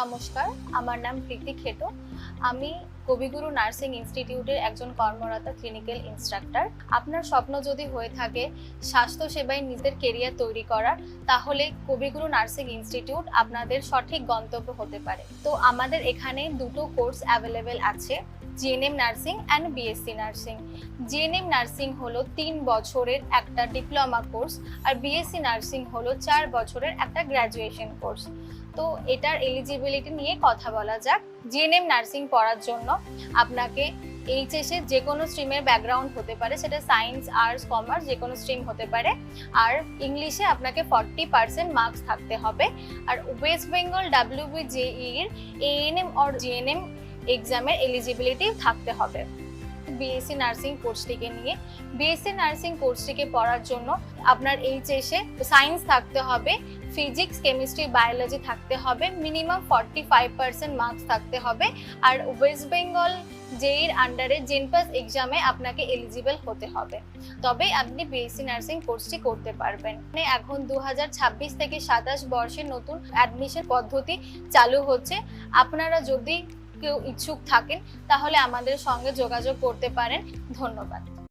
নমস্কার, আমার নাম প্রীতি খেটো। আমি কবিগুরু নার্সিং ইনস্টিটিউটের একজন কর্মরত ক্লিনিক্যাল ইনস্ট্রাক্টর। আপনার স্বপ্ন যদি হয়ে থাকে স্বাস্থ্যসেবায় নিজের কেরিয়ার তৈরি করার, তাহলে কবিগুরু নার্সিং ইনস্টিটিউট আপনাদের সঠিক গন্তব্য হতে পারে। তো আমাদের এখানে দুটো কোর্স অ্যাভেলেবেল আছে, GNM nursing and BSc nursing. GNM nursing হলো 3 বছরের একটা ডিপ্লোমা কোর্স, আর বিএসসি নার্সিং হলো 4 বছরের একটা গ্র্যাজুয়েশন কোর্স। তো এটার এলিজিবিলিটি নিয়ে কথা বলা যাক। জিএনএম নার্সিং পড়ার জন্য আপনাকে এইচএসে যে কোনো স্ট্রিমের ব্যাকগ্রাউন্ড হতে পারে, সেটা সায়েন্স, আর্টস, কমার্স যে কোনো স্ট্রিম হতে পারে। আর ইংলিশে আপনাকে 40% মার্কস থাকতে হবে। আর ওয়েস্ট বেঙ্গল WBJE এর এএনএম অর জিএনএম এক্সামের এলিজিবিলিটি থাকতে হবে। বিএসসি নার্সিং কোর্সটিকে নিয়ে, বিএসসি নার্সিং কোর্সটিকে পড়ার জন্য আপনার এইচএসে সায়েন্স থাকতে হবে, ফিজিক্স, কেমিস্ট্রি, বায়োলজি থাকতে হবে, মিনিমাম 45% মার্কস থাকতে হবে। আর ওয়েস্ট বেঙ্গল জেইর আন্ডারে জেনপাস এক্সামে আপনাকে এলিজিবল হতে হবে, তবেই আপনি বিএসসি নার্সিং কোর্সটি করতে পারবেন। এখন 2026 থেকে 27 বর্ষের নতুন অ্যাডমিশন পদ্ধতি চালু হচ্ছে। আপনারা যদি কেউ ইচ্ছুক থাকেন তাহলে আমাদের সঙ্গে যোগাযোগ করতে পারেন। ধন্যবাদ।